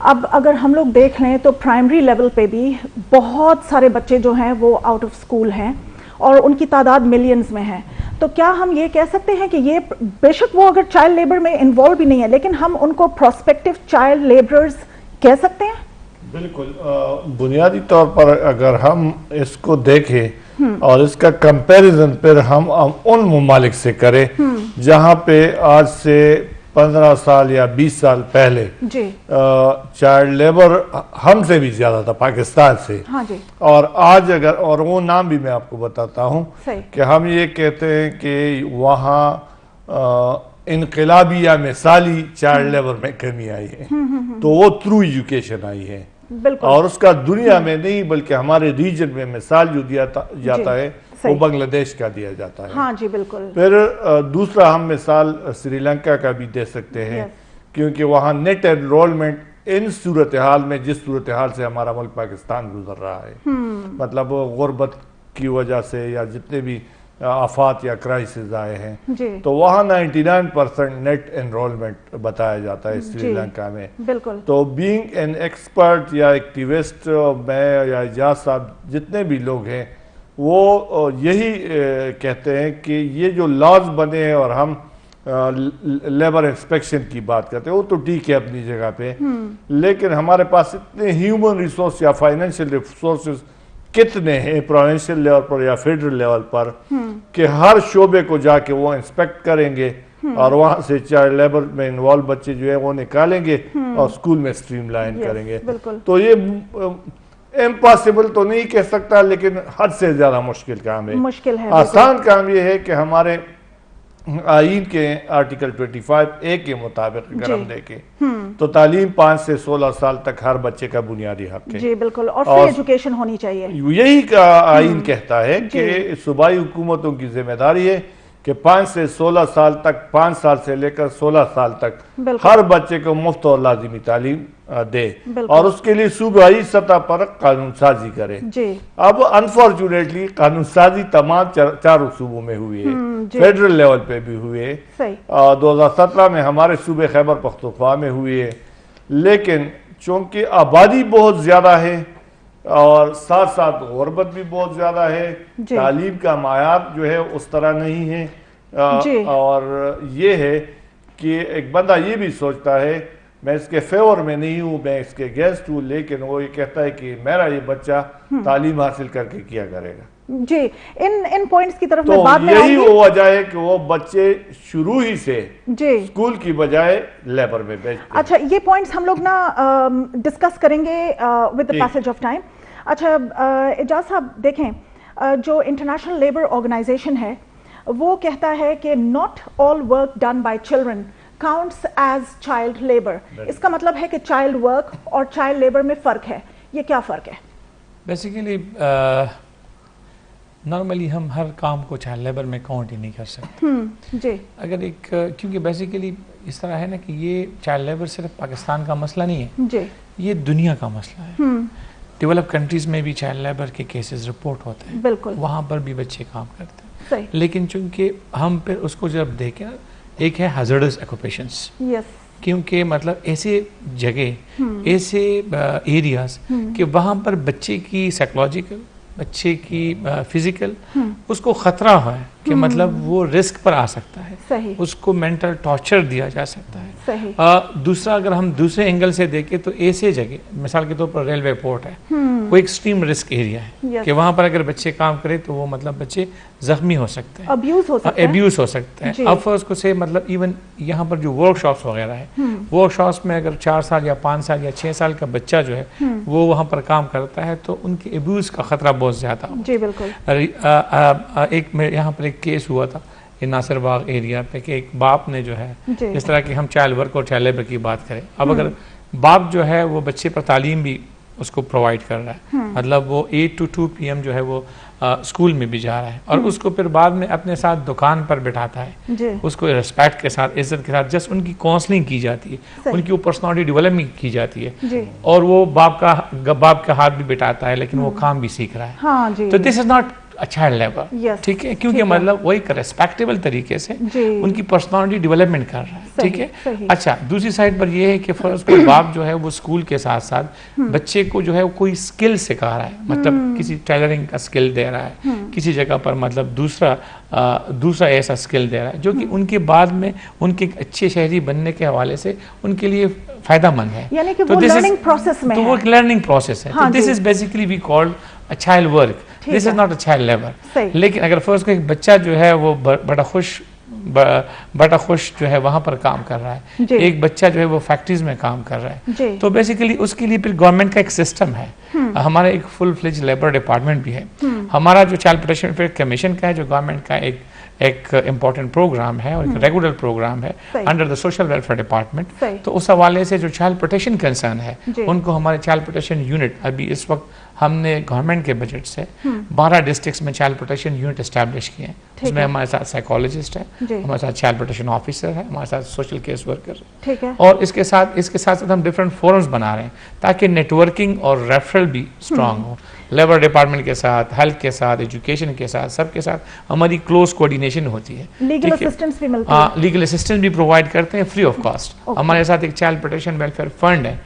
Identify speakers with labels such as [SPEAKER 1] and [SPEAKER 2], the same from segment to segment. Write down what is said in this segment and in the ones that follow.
[SPEAKER 1] اب اگر ہم لوگ دیکھ لیں تو پرائمری لیول پہ بھی بہت سارے بچے جو ہیں وہ آؤٹ آف اسکول ہیں اور ان کی تعداد ملینز میں ہے. تو کیا ہم یہ کہہ سکتے ہیں کہ یہ بے شک وہ اگر چائلڈ لیبر میں انوالو بھی نہیں ہے لیکن ہم ان کو پروسپیکٹو چائلڈ لیبرز کہہ سکتے ہیں؟
[SPEAKER 2] بالکل. بنیادی طور پر اگر ہم اس کو دیکھیں اور اس کا کمپیریزن پھر ہم ان ممالک سے کریں جہاں پہ آج سے 15 سال یا 20 سال پہلے چائلڈ لیبر ہم سے بھی زیادہ تھا پاکستان سے. اور آج اگر اور وہ نام بھی میں آپ کو بتاتا ہوں کہ ہم یہ کہتے ہیں کہ وہاں انقلابی یا مثالی چائلڈ لیبر میں کمی آئی ہے تو وہ تھرو ایجوکیشن آئی ہے اور اس کا دنیا میں نہیں بلکہ ہمارے ریجن میں مثال جو دیا جاتا ہے وہ بنگلہ دیش کا دیا جاتا ہے.
[SPEAKER 1] ہاں جی بالکل.
[SPEAKER 2] پھر دوسرا ہم مثال سری لنکا کا بھی دے سکتے ہیں کیونکہ وہاں نیٹ انرولمنٹ ان صورتحال میں جس صورتحال سے ہمارا ملک پاکستان گزر رہا ہے مطلب غربت کی وجہ سے یا جتنے بھی آفات یا کرائسز آئے ہیں تو وہاں 99% نیٹ انرولمنٹ بتایا جاتا ہے سری لنکا میں. تو بینگ این ایکسپرٹ یا ایکٹیوسٹ میں یا اجاز صاحب جتنے بھی لوگ ہیں وہ یہی کہتے ہیں کہ یہ جو لاز بنے ہیں اور ہم لیبر انسپیکشن کی بات کرتے ہیں وہ تو ٹھیک ہے اپنی جگہ پہ لیکن ہمارے پاس اتنے ہیومن ریسورس یا فائنینشیل ریسورسز کتنے ہیں پروونشل لیول پر یا فیڈرل لیول پر کہ ہر شعبے کو جا کے وہ انسپیکٹ کریں گے اور وہاں سے چائلڈ لیبر میں انوالو بچے جو ہیں وہ نکالیں گے اور اسکول میں اسٹریم لائن کریں گے. تو یہ امپاسبل تو نہیں کہہ سکتا لیکن حد سے زیادہ مشکل کام ہے. آسان کام یہ ہے کہ ہمارے آئین کے آرٹیکل 25A کے مطابق اگر ہم دیکھیں تو تعلیم 5 سے 16 سال تک ہر بچے کا بنیادی حق ہے.
[SPEAKER 1] جی بالکل. اور فری ایجوکیشن ہونی چاہیے.
[SPEAKER 2] یہی کا آئین کہتا ہے کہ صوبائی حکومتوں کی ذمہ داری ہے کہ 5 سے 16 سال تک 5 سال سے لے کر 16 سال تک ہر بچے کو مفت اور لازمی تعلیم دے اور اس کے لیے صوبائی سطح پر قانون سازی کرے. اب انفارچونیٹلی قانون سازی تمام 4 صوبوں میں ہوئی ہے فیڈرل لیول پہ بھی ہوئے 2017 میں ہمارے صوبے خیبر پختونخوا میں ہوئی ہے لیکن چونکہ آبادی بہت زیادہ ہے اور ساتھ ساتھ غربت بھی بہت زیادہ ہے تعلیم کا معیار جو ہے اس طرح نہیں ہے اور یہ ہے کہ ایک بندہ یہ بھی سوچتا ہے میں اس کے فیور میں نہیں ہوں میں اس کے اگینسٹ ہوں لیکن وہ یہ کہتا ہے کہ میرا یہ بچہ تعلیم حاصل کر کے کیا کرے گا.
[SPEAKER 1] جی ان پوائنٹس کی طرف میں بعد میں
[SPEAKER 2] آؤں گی. یہی وہ وجہ ہے کہ وہ بچے شروع ہی سے اسکول کی بجائے لیبر میں بھیجتے ہیں.
[SPEAKER 1] اچھا یہ پوائنٹس ہم لوگ نا ڈسکس کریں گے with the passage of time. اچھا اعجاز صاحب دیکھیں جو انٹرنیشنل لیبر آرگنائزیشن ہے وہ کہتا ہے کہ not all work done by children counts as child labor. اس کا مطلب ہے کہ چائلڈ ورک اور چائلڈ لیبر میں فرق ہے. یہ کیا فرق ہے؟
[SPEAKER 3] بیسیکلی نارملی ہم ہر کام کو چائلڈ لیبر میں کاؤنٹ ہی نہیں کر سکتے. اگر ایک کیونکہ بیسیکلی اس طرح ہے نا کہ یہ چائلڈ لیبر صرف پاکستان کا مسئلہ نہیں ہے یہ دنیا کا مسئلہ ہے. ڈیولپ کنٹریز میں بھی چائلڈ لیبر کے کیسز رپورٹ ہوتے ہیں وہاں پر بھی بچے کام کرتے ہیں لیکن چونکہ ہم پھر اس کو جب دیکھیں ایک ہے ہیزرڈس آکوپیشنس کیونکہ مطلب ایسے جگہ ایسے ایریاز کہ وہاں پر بچے کی سائیکولوجیکل بچے کی فزیکل اس کو خطرہ ہے کہ مطلب وہ رسک پر آ سکتا ہے اس کو مینٹل ٹارچر دیا جا سکتا ہے. دوسرا اگر ہم دوسرے اینگل سے دیکھیں تو ایسے جگہ مثال کے طور پر ریلوے پورٹ ہے وہ ایکسٹریم رسک ایریا ہے کہ وہاں پر اگر بچے کام کرے تو وہ مطلب بچے زخمی ہو سکتے ہیں ابیوز ہو سکتے ہیں. اب فرض کو سے مطلب ایون یہاں پر جو ورک شاپس وغیرہ ہے ورک شاپس میں اگر 4 سال یا 5 سال یا 6 سال کا بچہ جو ہے وہ وہاں پر کام کرتا ہے تو ان کے ابیوز کا خطرہ بہت زیادہ ہو.
[SPEAKER 1] جی بالکل.
[SPEAKER 3] ایک یہاں پر ایک کیس ہوا تھا یہ ناصر باغ ایریا پہ کہ ایک باپ نے جو ہے اس طرح کی ہم چائلڈ ورک اور چائلڈ لیبر کی بات کریں اب اگر باپ جو ہے وہ بچے پر تعلیم بھی اس کو پرووائڈ کر رہا ہے مطلب وہ 8 to 2 PM جو ہے وہ اسکول میں بھی جا رہا ہے اور اس کو پھر بعد میں اپنے ساتھ دکان پر بٹھاتا ہے اس کو ریسپیکٹ کے ساتھ عزت کے ساتھ جسٹ ان کی کاؤنسلنگ کی جاتی ہے ان کی پرسنالٹی ڈیولپمنٹ کی جاتی ہے اور وہ باپ کا ہاتھ بھی بٹاتا ہے لیکن وہ کام بھی سیکھ رہا ہے. تو this is not child labour,
[SPEAKER 1] Yes.
[SPEAKER 3] ٹھیک ہے, کیونکہ مطلب وہ ایک ریسپیکٹیبل طریقے سے ان کی پرسنالٹی ڈیولپمنٹ کر رہا ہے, ٹھیک ہے. اچھا, دوسری سائڈ پر یہ ہے کہ فرض کوئی باپ جو ہے وہ اسکول کے ساتھ ساتھ بچے کو جو ہے کوئی اسکل سکھا رہا ہے, مطلب کسی ٹیلرنگ کا اسکل دے رہا ہے, کسی جگہ پر مطلب دوسرا ایسا اسکل دے رہا ہے جو کہ ان کے بعد میں ان کے اچھے شہری بننے کے حوالے سے ان کے لیے فائدہ مند ہے.
[SPEAKER 1] یعنی کہ وہ لرننگ پروسیس میں ہے,
[SPEAKER 3] تو وہ لرننگ پروسیس ہے. تو this is basically we called child work, this is not a child labour. لیکن اگر فرض کو ایک بچہ جو ہے وہ بڑا خوش جو ہے وہاں پر کام کر رہا ہے, ایک بچہ جو ہے وہ فیکٹریز میں کام کر رہا ہے, تو بیسیکلی اس کے لیے پھر گورنمنٹ کا ایک سسٹم ہے. ہمارا ایک فل فلیج لیبر ڈپارٹمنٹ بھی ہے. ہمارا جو چائلڈ پروٹیکشن ویلفیئر کمیشن کا ہے, جو گورنمنٹ کا ایک امپورٹنٹ پروگرام ہے اور ایک ریگولر پروگرام ہے under the social welfare department. تو اس حوالے سے جو چائلڈ پروٹیکشن کنسرن ہے ان کو ہمارے چائلڈ پروٹیکشن یونٹ, ابھی اس وقت ہم نے گورنمنٹ کے بجٹ سے 12 ڈسٹرکٹس میں چائلڈ پروٹیکشن یونٹ اسٹیبلش کیے ہیں. اس میں ہمارے ساتھ سائیکالوجسٹ ہے, ہمارے ساتھ چائلڈ پروٹیکشن آفیسر ہے, ہمارے ساتھ سوشل کیس ورکر ہے, اور اس کے ساتھ ہم ڈفرینٹ فورمز بنا رہے ہیں تاکہ نیٹ ورکنگ اور ریفرل بھی اسٹرانگ ہو. لیبر ڈپارٹمنٹ کے ساتھ, ہیلتھ کے ساتھ, ایجوکیشن کے ساتھ, سب کے ساتھ ہماری کلوز کوآرڈینیشن ہوتی ہے.
[SPEAKER 1] لیگل اسسٹنس بھی ملتا ہے,
[SPEAKER 3] لیگل اسسٹنس بھی پرووائڈ کرتے ہیں فری آف کاسٹ. ہمارے ساتھ ایک چائلڈ پروٹیکشن ویلفیئر فنڈ ہے,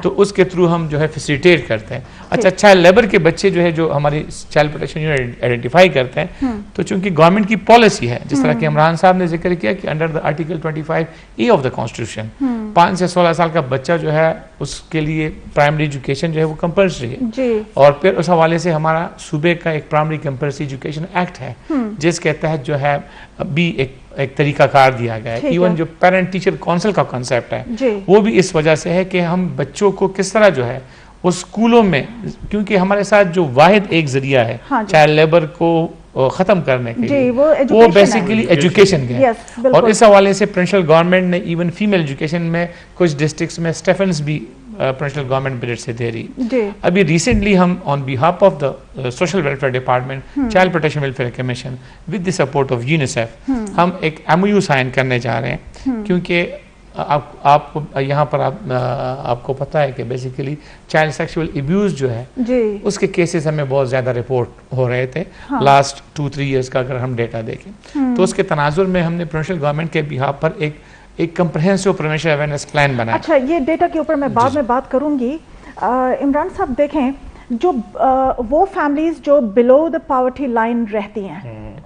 [SPEAKER 3] تو اس کے تھرو ہم جو ہے فیسیلیٹیٹ کرتے ہیں. اچھا, چائلڈ لیبر کے بچے جو ہے جو ہماری چائلڈ پروٹیکشن یونٹ آئیڈینٹیفائی کرتے ہیں, تو چونکہ گورنمنٹ کی پالیسی ہے, جس طرح کہ عمران صاحب نے ذکر کیا کہ under the article 25A of the constitution 5 سے 16 سال کا بچہ جو ہے اس کے لیے پرائمری ایجوکیشن جو ہے وہ کمپلسری ہے. اور پھر اس حوالے سے ہمارا صوبے کا ایک پرائمری کمپلسری ایجوکیشن ایکٹ ہے, جس کے تحت جو ہے بھی ایک طریقہ کار دیا گیا ہے. ایون جو پیرنٹ ٹیچر کونسل کا کانسیپٹ ہے وہ بھی اس وجہ سے ہے کہ ہم بچوں کو کس طرح جو ہے وہ اسکولوں میں, کیونکہ ہمارے ساتھ جو واحد ایک ذریعہ ہے چائلڈ لیبر کو ختم کرنے کے لیے وہ بیسیکلی ایجوکیشن ہے. اور اس حوالے سے پرنسپل گورنمنٹ نے ایون فیمیل ایجوکیشن میں کچھ ڈسٹرکٹس میں اسٹیفنس بھی پرنسپل گورنمنٹ بجٹ سے دے رہی. ابھی ریسنٹلی ہم on behalf of the social welfare department child protection welfare commission with the support of UNICEF ہم ایک MOU سائن کرنے جا رہے ہیں, کیونکہ آپ یہاں پر آپ کو پتہ ہے کہ بیسیکلی چائلڈ سیکشول ابیوز جو ہے اس کے کیسز ہمیں بہت زیادہ رپورٹ ہو رہے تھے لاسٹ 2-3 ایئرس کا اگر ہم ڈیٹا دیکھیں. تو اس کے تناظر میں ہم نے پروونشل گورنمنٹ کے بہاف پر ایک کمپریہنسو پروونشل اویئرنیس پلان بنایا.
[SPEAKER 1] اچھا, یہ ڈیٹا کے اوپر میں بعد میں بات کروں گی. عمران صاحب دیکھیں, جو وہ فیملیز جو بلو دا پاورٹی لائن رہتی ہیں,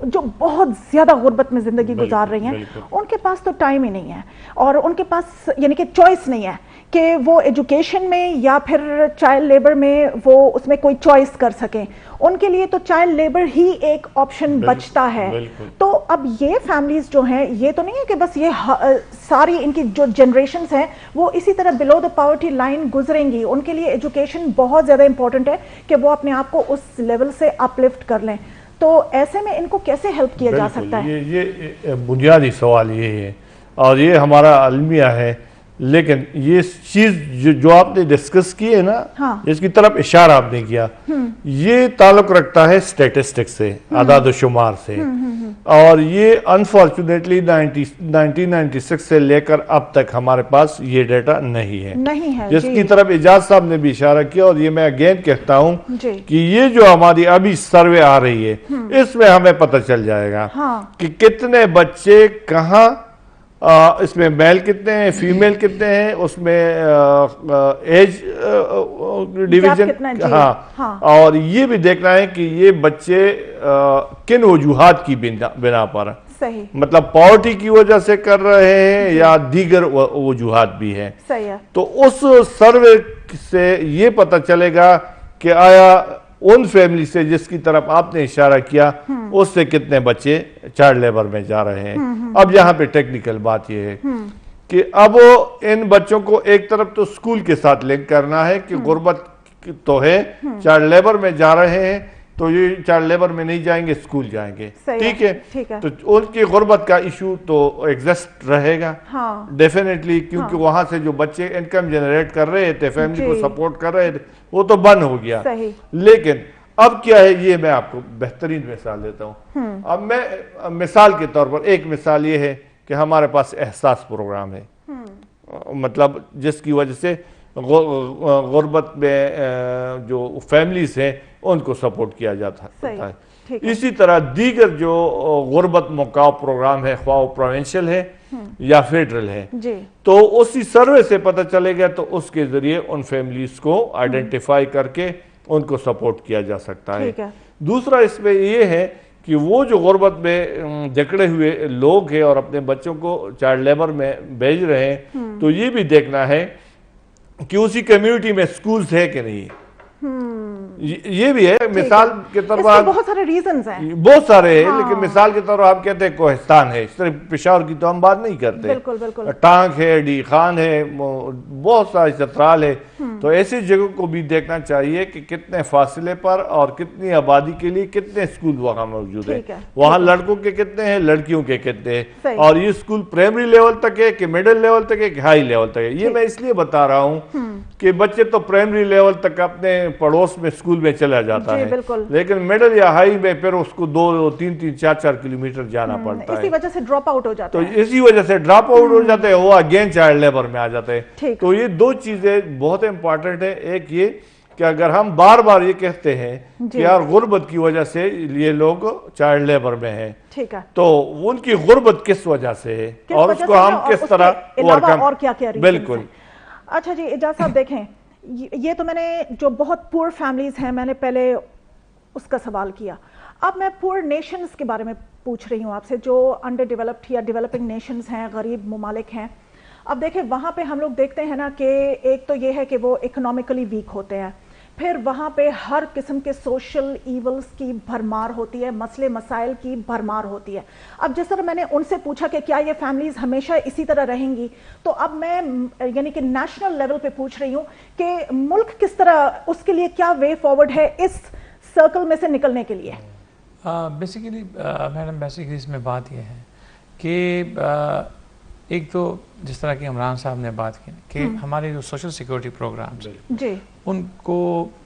[SPEAKER 1] جو بہت زیادہ غربت میں زندگی گزار رہی ہیں, ان کے پاس تو ٹائم ہی نہیں ہے, اور ان کے پاس یعنی کہ چوائس نہیں ہے کہ وہ ایجوکیشن میں یا پھر چائلڈ لیبر میں وہ اس میں کوئی چوائس کر سکیں. ان کے لیے تو چائلڈ لیبر ہی ایک آپشن بچتا ہے. تو اب یہ فیملیز جو ہیں, یہ تو نہیں ہے کہ بس یہ ساری ان کی جو جنریشنز ہیں وہ اسی طرح بلو دا پاورٹی لائن گزریں گی. ان کے لیے ایجوکیشن بہت زیادہ امپورٹنٹ ہے کہ وہ اپنے آپ کو اس لیول سے اپ لفٹ کر لیں. تو ایسے میں ان کو کیسے ہیلپ کیا جا سکتا ہے؟
[SPEAKER 2] یہ بنیادی سوال یہ ہے, اور یہ ہمارا المیہ ہے. لیکن یہ چیز جو آپ نے ڈسکس کی ہے نا, جس کی طرف اشارہ آپ نے کیا, یہ تعلق رکھتا ہے اسٹیٹسٹک سے, اعداد و شمار سے. اور یہ انفارچونیٹلی 1996 سے لے کر اب تک ہمارے پاس یہ ڈیٹا نہیں ہے, جس کی طرف اعجاز صاحب نے بھی اشارہ کیا. اور یہ میں اگین کہتا ہوں کہ یہ جو ہماری ابھی سروے آ رہی ہے, اس میں ہمیں پتہ چل جائے گا کہ کتنے بچے کہاں, اس میں میل کتنے ہیں, فیمیل کتنے ہیں, اس میں ایج ڈیویژن, اور یہ بھی دیکھنا ہے کہ یہ بچے کن وجوہات کی بنا پر, مطلب پاورٹی کی وجہ سے کر رہے ہیں یا دیگر وجوہات بھی ہیں. تو اس سروے سے یہ پتہ چلے گا کہ آیا ان فیملی سے جس کی طرف آپ نے اشارہ کیا اس سے کتنے بچے چائلڈ لیبر میں جا رہے ہیں. اب یہاں پہ ٹیکنیکل بات یہ ہے کہ اب ان بچوں کو ایک طرف تو اسکول کے ساتھ لنک کرنا ہے کہ غربت تو ہے, چائلڈ لیبر میں جا رہے ہیں, تو یہ چائلڈ لیبر میں نہیں جائیں گے, اسکول جائیں گے, ٹھیک ہے. تو ان کی غربت کا ایشو تو ایگزسٹ رہے گا ڈیفینیٹلی, کیونکہ وہاں سے جو بچے انکم جنریٹ کر رہے تھے, فیملی کو سپورٹ کر رہے تھے, وہ تو بند ہو گیا. لیکن اب کیا ہے, یہ میں آپ کو بہترین مثال دیتا ہوں. اب میں مثال کے طور پر ایک مثال یہ ہے کہ ہمارے پاس احساس پروگرام ہے, مطلب جس کی وجہ سے غربت میں جو فیملیز ہیں ان کو سپورٹ کیا جاتا ہے. اسی طرح دیگر جو غربت مکاؤ پروگرام ہے، خواہ پروونشل ہے یا فیڈرل ہے، تو اسی سروے سے پتہ چلے گا، تو اس کے ذریعے ان فیملیز کو آئیڈینٹیفائی کر کے ان کو سپورٹ کیا جا سکتا ہے۔ دوسرا اس میں یہ ہے کہ وہ جو غربت میں جکڑے ہوئے لوگ ہیں اور اپنے بچوں کو چائلڈ لیبر میں بھیج رہے ہیں، تو یہ بھی دیکھنا ہے کہ اسی کمیونٹی میں سکولز ہے کہ نہیں۔ یہ بھی ہے، مثال کے طور پر
[SPEAKER 1] بہت سارے ریزنز ہیں،
[SPEAKER 2] بہت سارے ہیں، لیکن مثال کے طور پر آپ کہتے ہیں کوہستان ہے، صرف پشاور کی تو ہم بات نہیں کرتے، ٹانک ہے، ڈی خان ہے، بہت سارے چترال ہے، تو ایسی جگہوں کو بھی دیکھنا چاہیے کہ کتنے فاصلے پر اور کتنی آبادی کے لیے کتنے اسکول وہاں موجود ہیں، وہاں لڑکوں کے کتنے ہیں، لڑکیوں کے کتنے ہیں، اور یہ اسکول پرائمری لیول تک ہے کہ مڈل لیول تک ہے کہ ہائی لیول تک ہے۔ یہ میں اس لیے بتا رہا ہوں کہ بچے تو پرائمری لیول تک اپنے پڑوس میں اسکول میں چلا جاتا ہے، لیکن مڈل یا ہائی میں پھر اس کو 2-3 4 کلومیٹر جانا پڑتا ہے،
[SPEAKER 1] اسی وجہ سے ڈراپ آؤٹ ہو جاتا ہے،
[SPEAKER 2] تو اسی وجہ سے ڈراپ آؤٹ ہو جاتے ہیں، وہ اگین چائلڈ لیبر میں آ جاتے ہیں۔ تو یہ دو چیزیں بہت امپورٹنٹ ہے، ایک یہ کہ اگر ہم بار بار یہ کہتے ہیں کہ یار غربت کی وجہ سے یہ لوگ چائلڈ لیبر میں ہیں، تو ان کی غربت کس وجہ سے ہے اور اس کو ہم کس طرح اوورکم۔ بالکل۔
[SPEAKER 1] اچھا جی اعجاز صاحب، دیکھیں یہ تو میں نے جو بہت پور فیملیز ہیں میں نے پہلے اس کا سوال کیا، اب میں پور نیشنز کے بارے میں پوچھ رہی ہوں آپ سے، جو انڈر ڈیولپڈ یا ڈیولپنگ نیشنز ہیں، غریب ممالک ہیں۔ اب دیکھیں وہاں پہ ہم لوگ دیکھتے ہیں نا کہ ایک تو یہ ہے کہ وہ اکنامکلی ویک ہوتے ہیں، پھر وہاں پہ ہر قسم کے سوشل ایولز کی بھرمار ہوتی ہے، مسئلے مسائل کی بھرمار ہوتی ہے۔ اب جس طرح میں نے ان سے پوچھا کہ کیا یہ فیملیز ہمیشہ اسی طرح رہیں گی، تو اب میں یعنی کہ نیشنل لیول پہ پوچھ رہی ہوں کہ ملک کس طرح، اس کے لیے کیا وے فارورڈ ہے اس سرکل میں سے نکلنے کے لیے؟
[SPEAKER 3] بیسیکلی میڈم، بیسیکلی اس میں بات یہ ہے کہ ایک تو جس طرح کہ عمران صاحب نے بات کی کہ ہمارے جو سوشل سیکورٹی پروگرامز
[SPEAKER 1] جی
[SPEAKER 3] ان کو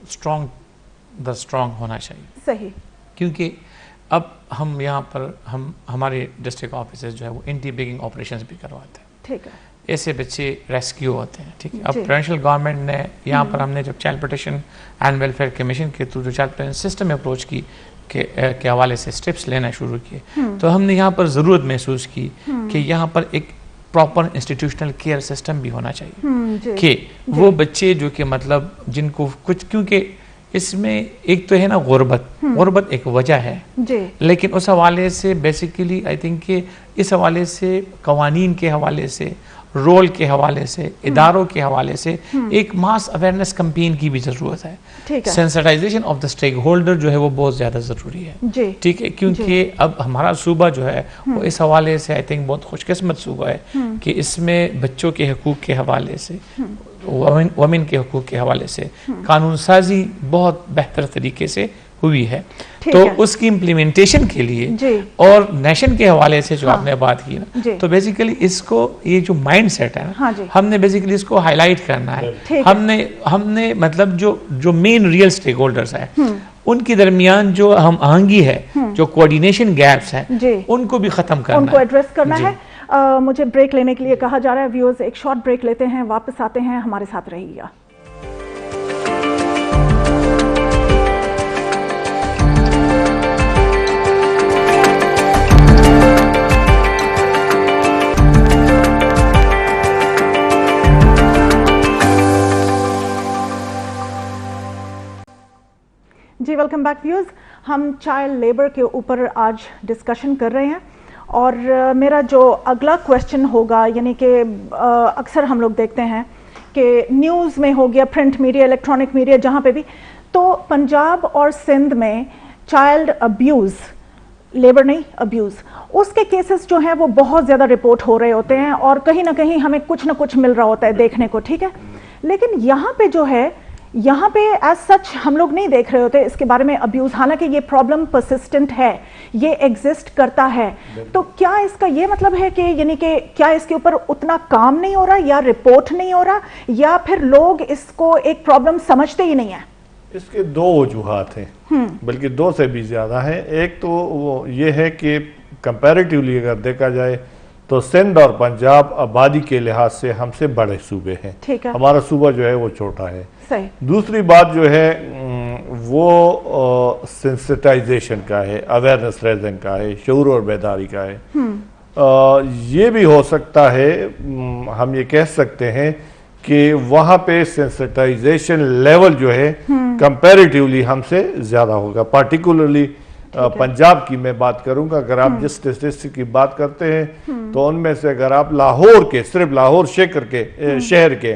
[SPEAKER 3] اسٹرانگ ہونا چاہیے،
[SPEAKER 1] صحیح،
[SPEAKER 3] کیونکہ اب ہم یہاں پر ہمارے ڈسٹرکٹ آفیسز جو ہے وہ اینٹی بیگنگ آپریشنز بھی کرواتے ہیں، ٹھیک ہے، ایسے بچے ریسکیو ہوتے ہیں، ٹھیک ہے۔ اب پروونشل گورنمنٹ نے یہاں پر ہم نے جب child protection and welfare commission کے تھرو جو چائلڈ پروٹیکشن سسٹم اپروچ کی کے حوالے سے اسٹیپس لینا شروع کیے، تو ہم نے یہاں پر ضرورت محسوس کی کہ یہاں پر ایک پراپر انسٹیٹیوشنل کیئر سسٹم بھی ہونا چاہیے کہ وہ بچے جو کہ مطلب جن کو کچھ، کیونکہ اس میں ایک تو ہے نا غربت ایک وجہ ہے، لیکن اس حوالے سے بیسیکلی آئی تھنک کہ اس حوالے سے قوانین کے حوالے سے، رول کے حوالے سے، اداروں کے حوالے سے ایک ماس اویئرنیس کمپین کی بھی ضرورت ہے، sensitization of the stakeholder جو ہے وہ بہت زیادہ ضروری ہے، ٹھیک ہے، کیونکہ اب ہمارا صوبہ جو ہے وہ اس حوالے سے آئی تھنک بہت خوش قسمت صوبہ ہے کہ اس میں بچوں کے حقوق کے حوالے سے، وومن کے حقوق کے حوالے سے قانون سازی بہت بہتر طریقے سے ہوئی ہے، تو اس کی امپلیمنٹیشن کے لیے اور نیشن کے حوالے سے جو آپ نے بات کی نا، تو بیسیکلی اس کو یہ جو مائنڈ سیٹ ہے نا، ہم نے بیسیکلی اس کو ہائی لائٹ کرنا ہے، ہم نے مطلب جو مین ریئل سٹیک ہولڈرز ہیں ان کی درمیان جو ہم آہنگی ہے، جو کوارڈینیشن گیپس ہیں ان کو بھی ختم کرنا ہے،
[SPEAKER 1] ان کو ایڈریس کرنا ہے۔ مجھے بریک لینے کے لیے کہا جا رہا ہے، ویورز ایک شارٹ بریک لیتے ہیں، واپس آتے ہیں، ہمارے ساتھ رہیے گا۔ جی ویلکم بیک ویورز، ہم چائلڈ لیبر کے اوپر آج ڈسکشن کر رہے ہیں، اور میرا جو اگلا کویسچن ہوگا، یعنی کہ اکثر ہم لوگ دیکھتے ہیں کہ نیوز میں ہو گیا، پرنٹ میڈیا، الیکٹرانک میڈیا، جہاں پہ بھی، تو پنجاب اور سندھ میں چائلڈ ابیوز، لیبر نہیں ابیوز، اس کے کیسز جو ہیں وہ بہت زیادہ رپورٹ ہو رہے ہوتے ہیں، اور کہیں نہ کہیں ہمیں کچھ نہ کچھ مل رہا ہوتا ہے دیکھنے کو، ٹھیک ہے، لیکن یہاں پہ جو ہے، یہاں پہ ایز سچ ہم لوگ نہیں دیکھ رہے ہوتے اس کے بارے میں ابیوز، حالانکہ یہ پرابلم پرسسٹنٹ ہے، یہ ایگزسٹ کرتا ہے، تو کیا اس کا یہ مطلب ہے کہ یعنی کہ کیا اس کے اوپر اتنا کام نہیں ہو رہا، یا رپورٹ نہیں ہو رہا، یا پھر لوگ اس کو ایک پرابلم سمجھتے ہی نہیں ہیں؟
[SPEAKER 2] اس کے دو وجوہات ہیں، بلکہ دو سے بھی زیادہ ہیں۔ ایک تو وہ یہ ہے کہ کمپیریٹیولی اگر دیکھا جائے تو سندھ اور پنجاب آبادی کے لحاظ سے ہم سے بڑے صوبے ہیں، ہمارا صوبہ جو ہے وہ چھوٹا ہے۔ دوسری بات جو ہے وہ سینسٹائزیشن کا ہے، اویئرنیس ریزنگ کا ہے، شعور اور بیداری کا ہے. یہ بھی ہو سکتا ہے، ہم یہ کہہ سکتے ہیں کہ وہاں پہ سینسٹائزیشن لیول جو ہے کمپیریٹیولی ہم سے زیادہ ہوگا. پارٹیکولرلی پنجاب کی میں بات کروں گا. اگر آپ جس اسٹیٹسٹک کی بات کرتے ہیں تو ان میں سے اگر آپ لاہور کے، صرف لاہور شہر کے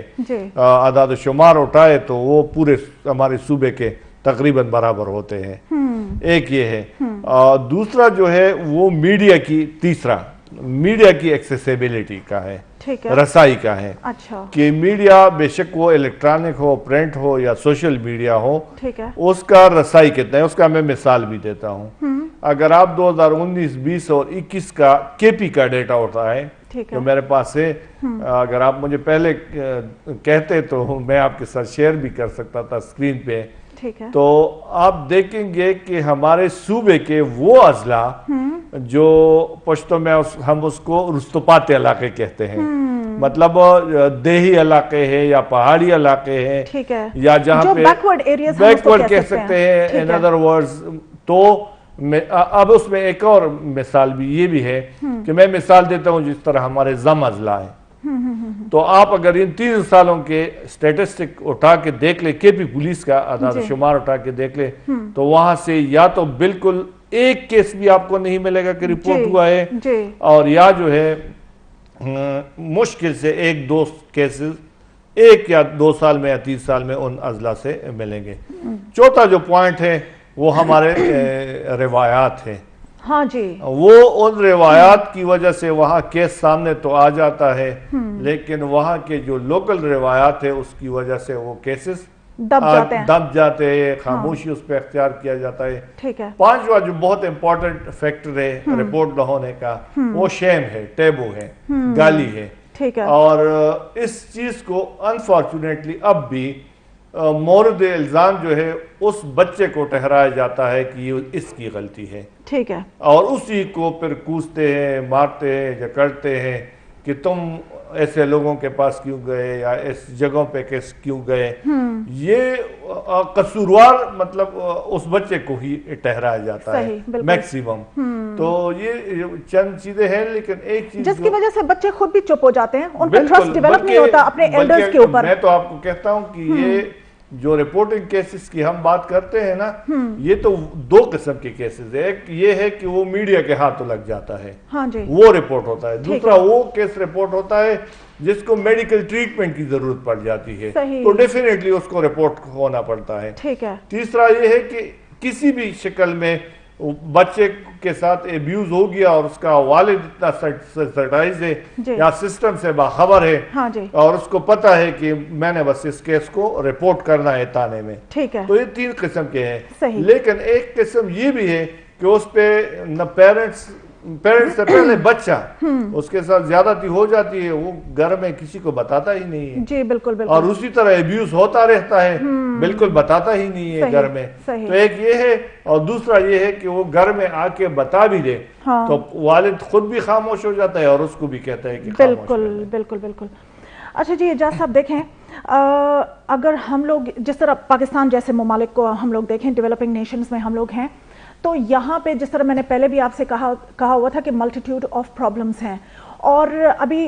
[SPEAKER 2] اعداد و شمار اٹھائے تو وہ پورے ہمارے صوبے کے تقریباً برابر ہوتے ہیں. ایک یہ ہے. دوسرا جو ہے وہ میڈیا کی، تیسرا میڈیا کی ایکسیسیبلٹی کا ہے، رسائی کا ہے. کہ میڈیا بے شک وہ الیکٹرانک ہو، پرنٹ ہو یا سوشل میڈیا ہو، اس کا رسائی کتنا ہے. اس کا میں مثال بھی دیتا ہوں. اگر آپ 2019، 20 اور 21 کا کے پی کا ڈیٹا ہوتا ہے جو میرے پاس ہے، اگر آپ مجھے پہلے کہتے تو میں آپ کے ساتھ شیئر بھی کر سکتا تھا اسکرین پہ. تو آپ دیکھیں گے کہ ہمارے صوبے کے وہ اضلاع جو پشتوں میں ہم اس کو رستپات علاقے کہتے ہیں، مطلب دیہی علاقے ہیں یا پہاڑی علاقے ہیں یا جہاں پہ بیکورڈ کہہ سکتے ہیں ان ادر ورڈز. تو اب اس میں ایک اور مثال بھی یہ بھی ہے کہ میں مثال دیتا ہوں جس طرح ہمارے زم اضلاع ہیں. تو آپ اگر ان 3 سالوں کے سٹیٹسٹک اٹھا کے دیکھ لیں، کے پی پولیس کا اعداد و شمار اٹھا کے دیکھ لیں، تو وہاں سے یا تو بالکل ایک کیس بھی آپ کو نہیں ملے گا کہ رپورٹ ہوا ہے، اور یا جو ہے مشکل سے 1-2 کیسز 1 یا 2 سال میں یا 3 سال میں ان اضلاع سے ملیں گے. چوتھا جو پوائنٹ ہے وہ ہمارے روایات ہیں.
[SPEAKER 1] ہاں جی،
[SPEAKER 2] وہ ان روایات کی وجہ سے وہاں کیس سامنے تو آ جاتا ہے، لیکن وہاں کے جو لوکل روایات ہیں اس کی وجہ سے وہ کیسز دب جاتے ہیں، خاموشی اس پہ اختیار کیا جاتا ہے. 5واں جو بہت امپورٹنٹ فیکٹر ہے رپورٹ نہ ہونے کا، وہ شیم ہے، ٹیبو ہے، گالی ہے. اور اس چیز کو انفارچونیٹلی اب بھی مورد الزام جو ہے اس بچے کو ٹھہرایا جاتا ہے کہ یہ اس کی غلطی ہے. اور اسی کو پھر کوستے ہیں، مارتے ہیں، جکڑتے ہیں کہ تم ایسے لوگوں کے پاس کیوں گئے یا اس جگہوں پہ کیوں گئے. یہ قصوروار مطلب اس بچے کو ہی ٹھہرایا جاتا ہے میکسیمم. تو یہ چند چیزیں ہیں، لیکن ایک چیز
[SPEAKER 1] جس کی وجہ سے بچے خود بھی چپ ہو جاتے ہیں، ان کا ٹرسٹ ڈیولپ نہیں ہوتا اپنے ایلڈرز کے اوپر.
[SPEAKER 2] میں تو آپ کو کہتا ہوں کہ یہ جو رپورٹنگ کیسز کی ہم بات کرتے ہیں نا، یہ تو 2 قسم کے کیسز ہے. ایک یہ ہے کہ وہ میڈیا کے ہاتھوں لگ جاتا ہے، وہ رپورٹ ہوتا ہے. دوسرا وہ کیس رپورٹ ہوتا ہے جس کو میڈیکل ٹریٹمنٹ کی ضرورت پڑ جاتی ہے، تو ڈیفینیٹلی اس کو رپورٹ ہونا پڑتا ہے. تیسرا یہ ہے کہ کسی بھی شکل میں بچے کے ساتھ ایبیوز ہو گیا اور اس کا والد اتنا سینسٹائز ہے یا سسٹم سے باخبر ہے اور اس کو پتا ہے کہ میں نے بس اس کیس کو رپورٹ کرنا ہے تانے میں. تو یہ 3 قسم کے ہیں. لیکن ایک قسم یہ بھی ہے کہ اس پہ نہ پیرنٹس سے پہلے بچہ اس کے ساتھ زیادتی ہو جاتی ہے، وہ گھر میں کسی کو بتاتا ہی نہیں ہے.
[SPEAKER 1] جی بالکل بالکل.
[SPEAKER 2] اور اسی طرح ایبیوز ہوتا رہتا ہے، بالکل بتاتا ہی نہیں ہے گھر میں. تو ایک یہ ہے، اور دوسرا یہ ہے کہ وہ گھر میں آ کے بتا بھی دے تو والد خود بھی خاموش ہو جاتا ہے اور اس کو بھی کہتا ہے کہ
[SPEAKER 1] بالکل بالکل بالکل. اچھا جی اعجاز صاحب، دیکھیں اگر ہم لوگ جس طرح پاکستان جیسے ممالک کو ہم لوگ دیکھیں، ڈیولپنگ نیشنز میں ہم لوگ ہیں، تو یہاں پہ جس طرح میں نے پہلے بھی آپ سے کہا ہوا تھا کہ ملٹیٹیوڈ آف پرابلمز ہیں، اور ابھی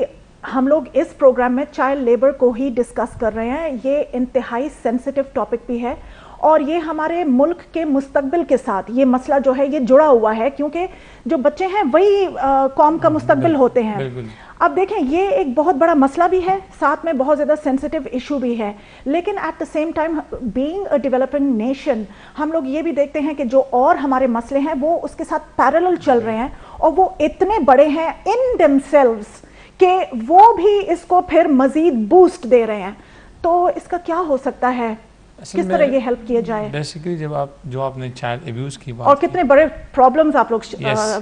[SPEAKER 1] ہم لوگ اس پروگرام میں چائلڈ لیبر کو ہی ڈسکس کر رہے ہیں. یہ انتہائی سینسٹیو ٹاپک بھی ہے اور یہ ہمارے ملک کے مستقبل کے ساتھ یہ مسئلہ جو ہے یہ جڑا ہوا ہے، کیونکہ جو بچے ہیں وہی قوم کا مستقبل ہوتے ہیں. اب دیکھیں یہ ایک بہت بڑا مسئلہ بھی ہے، ساتھ میں بہت زیادہ سینسٹیو ایشو بھی ہے، لیکن at the same time being a developing nation ہم لوگ یہ بھی دیکھتے ہیں کہ جو اور ہمارے مسئلے ہیں وہ اس کے ساتھ پیرلل چل رہے ہیں، اور وہ اتنے بڑے ہیں ان دیم سیلوز کہ وہ بھی اس کو پھر مزید بوسٹ دے رہے ہیں. تو اس کا کیا ہو سکتا ہے، کس طرح یہ ہیلپ کیا جائے؟
[SPEAKER 3] بیسیکلی جو آپ نے چائلڈ ایبیوز کی بات
[SPEAKER 1] اور کتنے بڑے پرابلمز آپ لوگ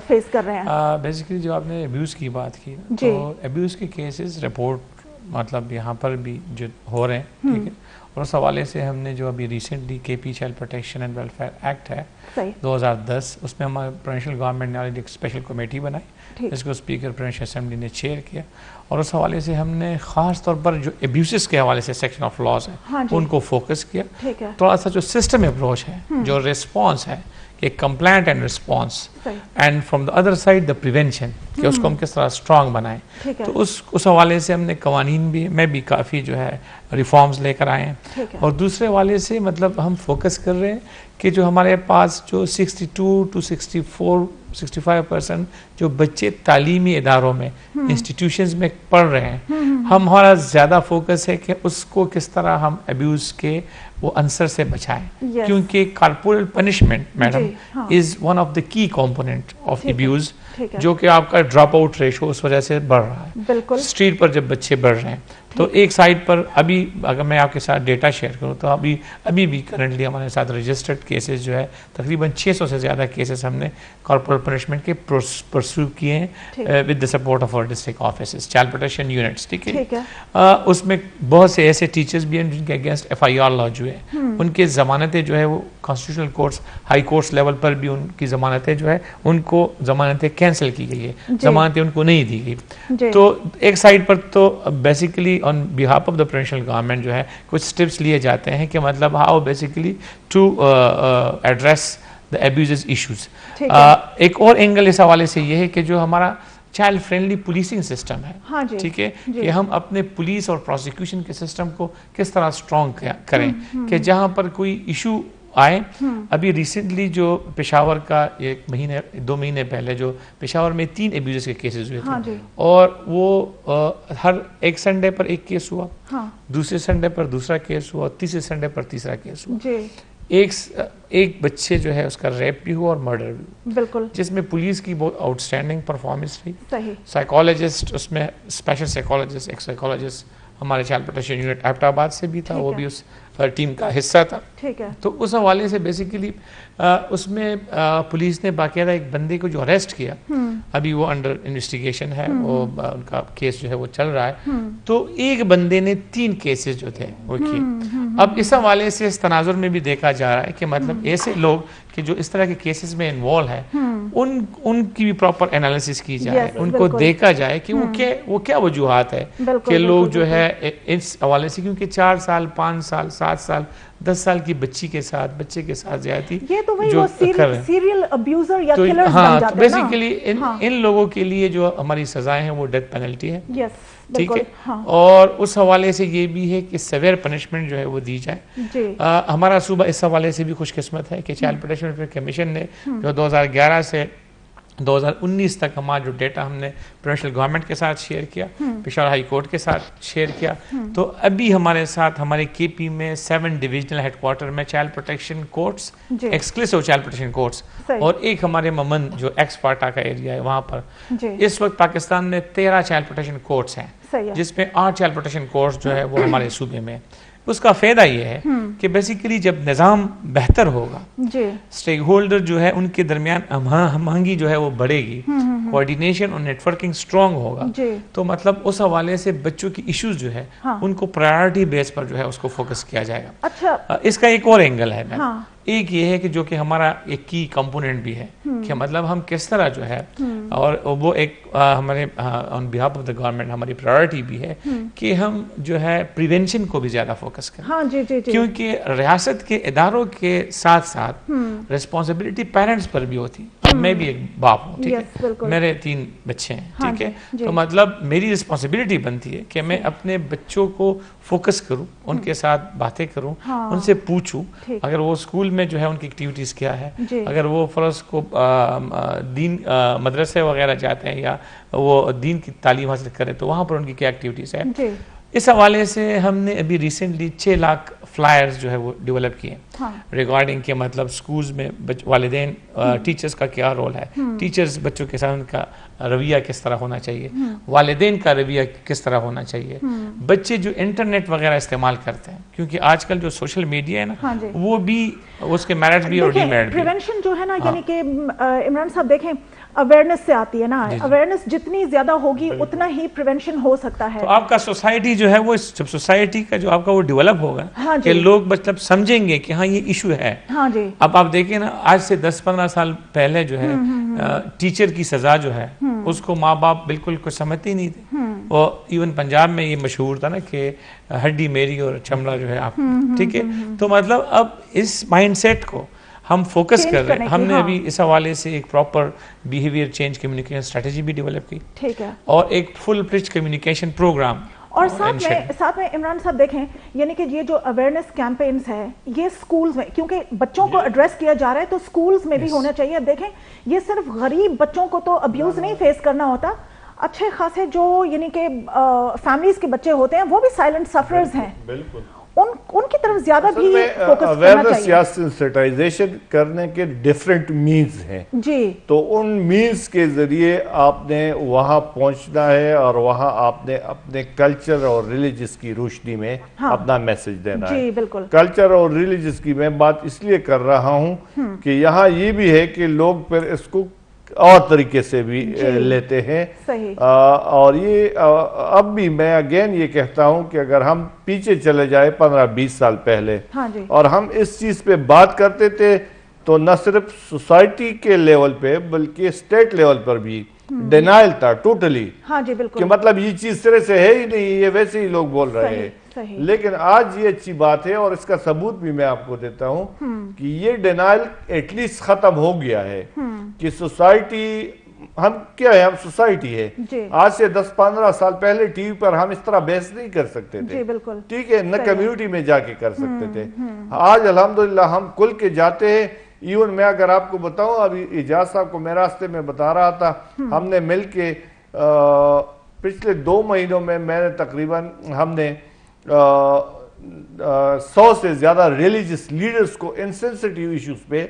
[SPEAKER 1] فیس کر رہے ہیں.
[SPEAKER 3] بیسیکلی جو آپ نے ایبیوز کی بات کی، تو ایبیوز کے کیسز رپورٹ مطلب یہاں پر بھی جو ہو رہے ہیں ٹھیک ہے. اور اس حوالے سے ہم نے جو ابھی ریسنٹلی کے P child protection and welfare act ہے 2010 اس میں ہمارے پروونشل گورنمنٹ نے ایک اسپیشل کمیٹی بنائی جس کو اسپیکر پروونشل اسمبلی نے چیئر کیا. اور اس حوالے سے ہم نے خاص طور پر جو ابیوسز کے حوالے سے سیکشن آف لاز ہیں ان کو فوکس کیا. تھوڑا سا جو سسٹم اپروچ ہے جو ریسپانس ہے کہ complaint and response and from the other side the prevention کہ اس کو ہم کس طرح اسٹرانگ بنائیں. تو اس حوالے سے ہم نے قوانین بھی میں بھی کافی جو ہے ریفارمز لے کر آئے ہیں. اور دوسرے حوالے سے مطلب ہم فوکس کر رہے ہیں کہ جو ہمارے پاس جو 62 to 65% جو بچے تعلیمی اداروں میں انسٹیٹیوشنز میں پڑھ رہے ہیں ہمارا زیادہ فوکس ہے کہ اس کو کس طرح ہم ابیوز کے وہ عنصر سے بچائیں. کیونکہ corporal punishment madam is one of the کی کمپوننٹ آف ابیوز جو کہ آپ کا ڈراپ آؤٹ ریشو اس وجہ سے بڑھ رہا ہے. اسٹریٹ پر جب بچے بڑھ رہے ہیں تو ایک سائڈ پر ابھی اگر میں آپ کے ساتھ ڈیٹا شیئر کروں تو ابھی بھی کرنٹلی ہمارے ساتھ رجسٹرڈ کیسز جو ہے تقریباً 600 سے زیادہ کیسز ہم نے کارپورل پنشمنٹ کے پرسو کیے ہیں ود دا سپورٹ آف اور district offices child protection units. ٹھیک ہے. اس میں بہت سے ایسے ٹیچرز بھی ہیں جن کے اگینسٹ FIR لا جو ہے ان کے ضمانتیں جو ہے وہ constitutional courts high courts level پر بھی ان کی ضمانتیں جو ہے ان کو ضمانتیں کینسل کی گئی ہے, ضمانتیں ان کو نہیں دی گئی. تو ایک سائڈ پر تو basically on behalf of the provincial government جو ہے کچھ اسٹیپس لیے جاتے ہیں کہ مطلب how basically to address the abuse issues. ایک اور اینگل اس حوالے سے یہ ہے کہ جو ہمارا چائلڈ فرینڈلی پولیسنگ سسٹم ہے ٹھیک ہے کہ ہم اپنے پولیس اور پروسیکیوشن کے سسٹم کو کس طرح اسٹرانگ کریں کہ جہاں پر کوئی ایشو آئے. ابھی ریسنٹلی جو پشاور کا 2 مہینے پہلے جو پشاور میں 3 ایبیوز کے کیسز ہوئے تھے اور وہ ہر ایک سنڈے پر ایک کیس ہوا, دوسرے سنڈے پر دوسرا کیس ہوا, تیسرے سنڈے پر تیسرا کیس ہوا. ایک بچے جو ہے اس کا ریپ بھی ہوا اور مرڈر بھی ہوا بالکل, جس میں پولیس کی بہت آؤٹ اسٹینڈنگ پرفارمنس رہی. سائیکالوجسٹ اس میں اسپیشل سائیکالوجسٹ ایک سائیکالوجسٹ ہمارے چائلڈ پروٹیکشن یونٹ ایبٹ آباد سے بھی تھا, وہ بھی اس ٹیم کا حصہ تھا. تو اس حوالے سے بیسیکلی اس میں پولیس نے باقاعدہ ایک بندے کو جو اریسٹ کیا, ابھی وہ انڈر انویسٹیگیشن ہے, وہ ان کا کیس جو ہے وہ چل رہا ہے. تو ایک بندے نے 3 کیسز جو تھے وہ کیے. اب اس حوالے سے اس تناظر میں بھی دیکھا جا رہا ہے کہ مطلب ایسے لوگ کہ جو اس طرح کے کیسز میں انوالو ہیں ان کی بھی پراپر انالیسس کی جائے, ان کو دیکھا جائے کہ وہ کیا وجوہات ہے کہ لوگ جو ہے اس حوالے سے, کیونکہ 4 سال 5 سال 7 سال 10 سال کی بچے کے ساتھ زیادتی جو کر رہے ہیں سیریل ابیوزر یا کلرز بن جاتے ہیں. بیسیکلی ان لوگوں کے لیے جو ہماری سزائیں ہیں وہ ڈیتھ پینلٹی ہے ٹھیک ہے. اور اس حوالے سے یہ بھی ہے کہ سیویئر پنشمنٹ جو ہے وہ دی جائے. ہمارا صوبہ اس حوالے سے بھی خوش قسمت ہے کہ چائلڈ پروٹیکشن ویلفیئر کمیشن نے جو 2011 سے 2019 تک ہمارا جو ڈیٹا ہم نے پروونشل گورنمنٹ کے ساتھ شیئر کیا, پشاور ہائی کورٹ کے ساتھ شیئر کیا, تو ابھی ہمارے ساتھ ہمارے کے پی میں 7 ڈویژنل ہیڈ کوارٹر میں child protection courts exclusive child protection courts اور ایک ہمارے ممن جو ایکس پارٹا کا ایریا ہے وہاں پر اس وقت پاکستان میں 13 چائلڈ پروٹیکشن کورٹس ہیں جس میں 8 چائلڈ پروٹیکشن کورٹس جو ہے وہ ہمارے صوبے میں. اس کا فائدہ یہ ہے کہ بیسیکلی جب نظام بہتر ہوگا اسٹیک ہولڈر جو ہے ان کے درمیان ہم آہنگی جو ہے وہ بڑھے گی, کوآرڈینیشن اور نیٹ ورکنگ اسٹرانگ ہوگا, تو مطلب اس حوالے سے بچوں کی ایشوز جو ہے ان کو پرائیورٹی بیس پر جو ہے اس کو فوکس کیا جائے گا. اس کا ایک اور اینگل ہے میم, ایک یہ ہے کہ جو کہ ہمارا ایک کی کمپوننٹ بھی ہے کہ مطلب ہم کس طرح جو ہے, اور وہ ایک ہمارے آن بہاف آف دا گورنمنٹ ہماری پرائیورٹی بھی ہے کہ ہم جو ہے پریونشن کو بھی زیادہ فوکس کریں, کیونکہ ریاست کے اداروں کے ساتھ ساتھ ریسپانسبلٹی پیرنٹس پر بھی ہوتی. میں بھی ایک باپ ہوں ٹھیک ہے, میرے 3 بچے ہیں ٹھیک ہے, تو مطلب میری رسپانسبلٹی بنتی ہے کہ میں اپنے بچوں کو فوکس کروں, ان کے ساتھ باتیں کروں, ان سے پوچھوں اگر وہ اسکول میں جو ہے ان کی ایکٹیویٹیز کیا ہے, اگر وہ فرض کو دین مدرسے وغیرہ جاتے ہیں یا وہ دین کی تعلیم حاصل کریں تو وہاں پر ان کی کیا ایکٹیویٹیز ہے. اس حوالے سے ہم نے ابھی ریسنٹلی 6 لاکھ فلائرز جو ہے وہ ڈیولپ کیے. ریگارڈنگ کہ مطلب سکولز میں والدین ٹیچرز کا کیا رول ہے, ٹیچرز بچوں کے ساتھ ان کا رویہ کس طرح ہونا چاہیے, والدین کا رویہ کس طرح ہونا چاہیے, بچے جو انٹرنیٹ وغیرہ استعمال کرتے ہیں, کیونکہ آج کل جو سوشل میڈیا ہے نا وہ بھی اس کے میرٹ بھی اور ڈی میرٹ بھی.
[SPEAKER 1] پریونشن جو ہے نا, یعنی کہ عمران صاحب دیکھیں اویئرنیس سے آتی ہے نا, اویئرنیس جتنی زیادہ ہوگی اتنا ہی پریونشن ہو سکتا ہے.
[SPEAKER 3] تو آپ کا سوسائٹی جو ہے وہ جب سوسائٹی کا جو آپ کا وہ ڈیولپ ہوگا کہ لوگ مطلب سمجھیں گے کہ ہاں یہ ایشو ہے. اب آپ دیکھیں نا, آج سے 10-15 سال پہلے جو ہے ٹیچر کی سزا جو ہے اس کو ماں باپ بالکل کچھ سمجھتے ہی نہیں تھے. اور ایون پنجاب میں یہ مشہور تھا نا کہ ہڈی میری اور چمڑا جو ہے آپ, ٹھیک ہے. تو مطلب اب اس مائنڈ سیٹ کو ہم فوکس کر رہے ہیں. ہم نے ابھی اس حوالے سے ایک proper behaviour change communication strategy بھی ڈیولپ کی,
[SPEAKER 1] ٹھیک ہے,
[SPEAKER 3] اور ایک فل پلچ کمیونیکیشن پروگرام.
[SPEAKER 1] اور ساتھ میں عمران صاحب دیکھیں, یعنی کہ یہ جو اویئرنیس کیمپینز ہیں یہ سکولز میں, کیونکہ بچوں کو ایڈریس کیا جا رہا ہے تو سکولز میں بھی ہونا چاہیے. دیکھیں یہ صرف غریب بچوں کو تو ابیوز نہیں فیس کرنا ہوتا, اچھے خاصے جو یعنی کہ فیملیز کے بچے ہوتے ہیں وہ بھی سائلنٹ سفررز ہیں,
[SPEAKER 2] بالکل
[SPEAKER 1] ان کی طرف زیادہ بھی فوکس کرنا
[SPEAKER 2] اویئرنیس یا سینسٹائزیشن کرنے کے ڈیفرنٹ مینز ہیں
[SPEAKER 1] جی.
[SPEAKER 2] تو ان مینز کے ذریعے آپ نے وہاں پہنچنا ہے اور وہاں آپ نے اپنے کلچر اور ریلیجس کی روشنی میں اپنا میسج دینا ہے.
[SPEAKER 1] جی بالکل.
[SPEAKER 2] کلچر اور ریلیجس کی میں بات اس لیے کر رہا ہوں کہ یہاں یہ بھی ہے کہ لوگ پھر اس کو اور طریقے سے بھی لیتے ہیں. اور یہ اب بھی میں اگین یہ کہتا ہوں کہ اگر ہم پیچھے چلے جائے 15-20 سال پہلے اور ہم اس چیز پہ بات کرتے تھے تو نہ صرف سوسائٹی کے لیول پہ بلکہ اسٹیٹ لیول پر بھی ڈینائل تھا ٹوٹلی, کہ مطلب یہ چیز سرے سے ہے ہی نہیں, یہ ویسے ہی لوگ بول رہے ہیں. لیکن آج یہ اچھی بات ہے اور اس کا ثبوت بھی میں آپ کو دیتا ہوں کہ یہ ڈینائل ایٹ لیسٹ ختم ہو گیا ہے کہ سوسائٹی, ہم کیا ہے, ہم سوسائٹی ہے. آج سے 10-15 سال پہلے ٹی وی پر ہم اس طرح بحث نہیں کر سکتے تھے, ٹھیک ہے, نہ کمیونٹی میں جا کے کر سکتے تھے. آج الحمدللہ ہم کھل کے جاتے ہیں. ایون میں اگر آپ کو بتاؤں, ابھی اجاز صاحب کو میں راستے میں بتا رہا تھا, ہم نے مل کے پچھلے 2 مہینوں میں نے تقریباً ہم نے 100 سے زیادہ ریلیجس لیڈرز کو ان سینسٹیو ایشوز پہ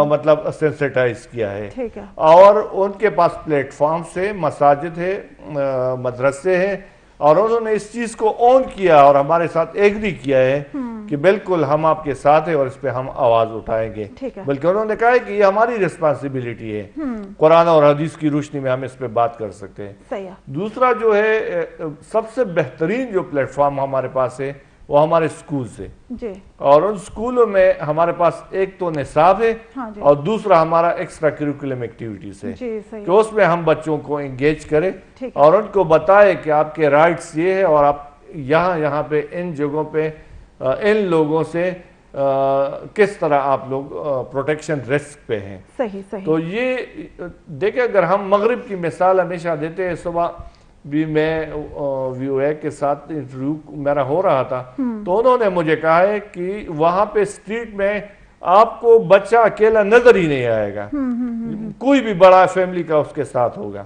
[SPEAKER 2] مطلب سینسٹائز کیا ہے. اور ان کے پاس پلیٹ فارم سے مساجد ہے, مدرسے ہیں, اور انہوں نے اس چیز کو اون کیا اور ہمارے ساتھ ایگری کیا ہے کہ بالکل ہم آپ کے ساتھ ہیں اور اس پہ ہم آواز اٹھائیں گے. بلکہ انہوں نے کہا ہے کہ یہ ہماری ریسپانسبلٹی ہے, قرآن اور حدیث کی روشنی میں ہم اس پہ بات کر سکتے ہیں. دوسرا جو ہے سب سے بہترین جو پلیٹ فارم ہمارے پاس ہے وہ ہمارے سکول سے, اور ان سکولوں میں ہمارے پاس ایک تو نصاب ہے اور دوسرا ہمارا ایکسٹرا کریکولم ایکٹیویٹیز ہے کہ اس میں ہم بچوں کو انگیج کریں اور ان کو بتائے کہ آپ کے رائٹس یہ ہے اور آپ یہاں پہ ان جگہوں پہ ان لوگوں سے کس طرح آپ لوگ پروٹیکشن رسک پہ ہیں. تو یہ دیکھیں, اگر ہم مغرب کی مثال ہمیشہ دیتے ہیں, صبح بھی میں ویو اے کے ساتھ انٹرویو میرا ہو رہا تھا تو انہوں نے مجھے کہا ہے کہ وہاں پہ اسٹریٹ میں آپ کو بچہ اکیلا نظر ہی نہیں آئے گا, کوئی بھی بڑا فیملی کا اس کے ساتھ ہوگا,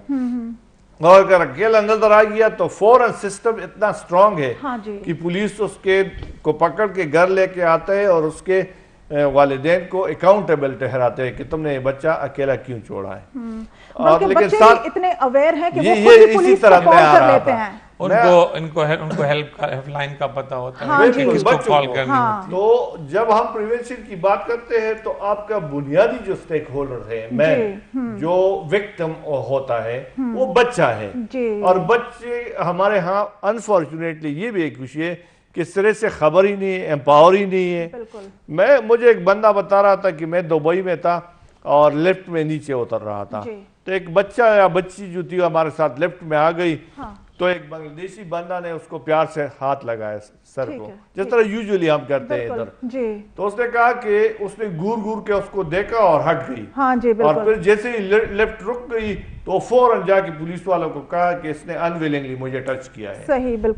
[SPEAKER 2] اور اگر اکیلا نظر آ گیا تو فوراً سسٹم اتنا سٹرونگ ہے کہ پولیس اس کے کو پکڑ کے گھر لے کے آتا ہے اور اس کے والدین کو اکاؤنٹیبل ٹھہراتے ہیں کہ تم نے یہ بچہ اکیلا کیوں چھوڑا ہے.
[SPEAKER 1] اور لیکن ساتھ اتنے اویئر ہیں کہ وہ خود ہی پولیس کو کال کر لیتے ہیں,
[SPEAKER 3] ان کو ہیلپ لائن کا پتہ ہوتا ہے کہ کس کو کال کرنی ہوتی ہے.
[SPEAKER 2] تو جب ہم پریونشن کی بات کرتے ہیں تو آپ کا بنیادی جو سٹیک ہولڈر ہے, مین جو وکٹم ہوتا ہے وہ بچہ ہے. اور بچے ہمارے ہاں انفارچونیٹلی یہ بھی ایک خوشی ہے کہ سرے سے خبر ہی نہیں ہے, امپاور ہی نہیں ہے. مجھے ایک بندہ بتا رہا تھا کہ میں دبئی میں تھا اور لفٹ میں نیچے اتر رہا تھا, تو ایک بچہ یا بچی جو تھی ہمارے ساتھ لفٹ میں آ گئی تو ایک بنگلہ دیشی بندہ نے اس کو پیار سے ہاتھ لگایا سر کو, جس طرح یوزولی ہم کرتے ہیں ادھر. تو اس نے کہا کہ اس نے گور کے اس کو دیکھا اور ہٹ گئی, اور پھر جیسے ہی لیفٹ رک گئی تو فوراً جا کے پولیس والوں کو کہا کہ اس نے انویلنگلی مجھے ٹچ کیا ہے.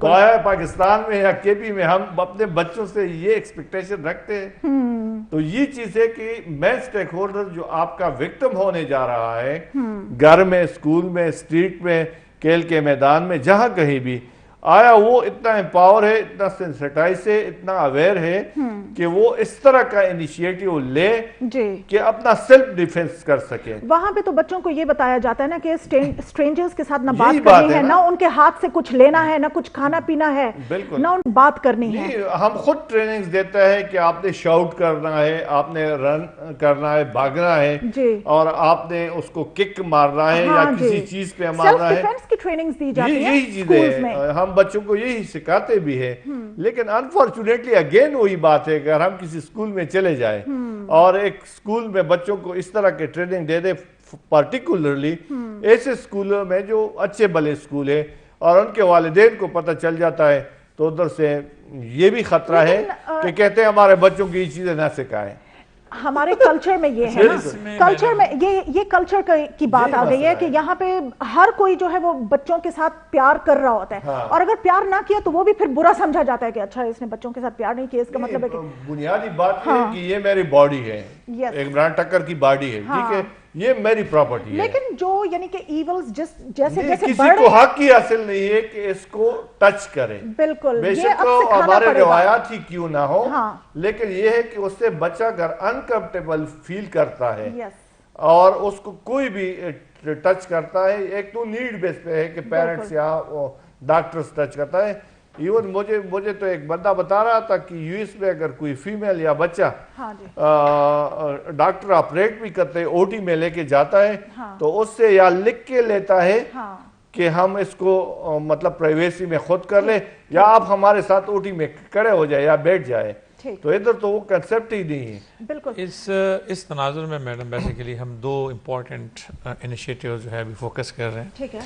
[SPEAKER 2] تو آیا پاکستان میں یا کے پی میں ہم اپنے بچوں سے یہ ایکسپیکٹیشن رکھتے ہیں. تو یہ چیز ہے کہ مین سٹیک ہولڈر جو آپ کا وکٹم ہونے جا رہا ہے, گھر میں, اسکول میں, اسٹریٹ میں, کھیل کے میدان میں, جہاں کہیں بھی آیا وہ اتنا امپاور ہے, اتنا سینسٹائز ہے, اتنا اویئر ہے کہ وہ اس طرح کا انیشیٹو لے کہ اپنا سیلف ڈیفینس کر سکے.
[SPEAKER 1] وہاں پہ تو بچوں کو یہ بتایا جاتا ہے نا کہ اسٹرینجرز کے ساتھ نہ بات کرنی ہے, نہ ان کے ہاتھ سے کچھ لینا ہے, نہ کچھ کھانا پینا ہے, نہ ان بات کرنی ہے.
[SPEAKER 2] ہم خود ٹریننگز دیتا ہے کہ آپ نے شاؤٹ کرنا ہے, آپ نے رن کرنا ہے, بھاگنا ہے, اور آپ نے اس کو کک مارنا ہے یا کسی چیز پہ مارنا ہے.
[SPEAKER 1] سیلف ڈیفینس کی ٹریننگز دی جاتی ہیں
[SPEAKER 2] یہی چیزیں ہم بچوں کو یہی سکھاتے بھی ہیں. لیکن انفارچونیٹلی اگین وہی بات ہے کہ اگر ہم کسی اسکول میں چلے جائیں اور ایک اسکول میں بچوں کو اس طرح کے ٹریننگ دے دے, پرٹیکولرلی ایسے اسکولوں میں جو اچھے بھلے اسکول ہیں, اور ان کے والدین کو پتہ چل جاتا ہے, تو ادھر سے یہ بھی خطرہ ہے کہ کہتے ہیں ہمارے بچوں کی یہ چیزیں نہ سکھائیں.
[SPEAKER 1] ہمارے کلچر میں یہ ہے نا, کلچر میں یہ کلچر کی بات آ گئی ہے کہ یہاں پہ ہر کوئی جو ہے وہ بچوں کے ساتھ پیار کر رہا ہوتا ہے, اور اگر پیار نہ کیا تو وہ بھی پھر برا سمجھا جاتا ہے کہ اچھا اس نے بچوں کے ساتھ پیار نہیں کیا, اس کا مطلب ہے کہ
[SPEAKER 2] بنیادی بات یہ ہے کہ یہ میری باڈی ہے, ایک بران ٹکر کی باڈی ہے, ٹھیک ہے, یہ میری پراپرٹی ہے.
[SPEAKER 1] لیکن جو یعنی کہ ایونز جیسے
[SPEAKER 2] کسی کو حق ہی حاصل نہیں ہے کہ اس کو ٹچ کرے.
[SPEAKER 1] بالکل,
[SPEAKER 2] بے شک ہمارے روایات ہی کیوں نہ ہو, لیکن یہ ہے کہ اس سے بچہ اگر انکمفرٹیبل فیل کرتا ہے اور اس کو کوئی بھی ٹچ کرتا ہے, ایک تو نیڈ بیس پہ ہے کہ پیرنٹس یا ڈاکٹرز ٹچ کرتا ہے. ایون مجھے تو ایک بندہ بتا رہا تھا کہ یو ایس میں اگر کوئی فیمیل یا بچہ ڈاکٹر آپریٹ بھی کرتے او ٹی میں لے کے جاتا ہے, تو اس سے یا لکھ کے لیتا ہے کہ ہم اس کو مطلب پرائیویسی میں خود کر لیں, یا آپ ہمارے ساتھ او ٹی میں کھڑے ہو جائے یا بیٹھ جائے. تو ادھر تو وہ کنسپٹ ہی نہیں ہے.
[SPEAKER 1] بالکل.
[SPEAKER 3] اس تناظر میں میڈم بیسیکلی ہم دو امپورٹنٹ انیشیٹیو جو ہے ابھی فوکس کر رہے ہیں.
[SPEAKER 1] ٹھیک ہے.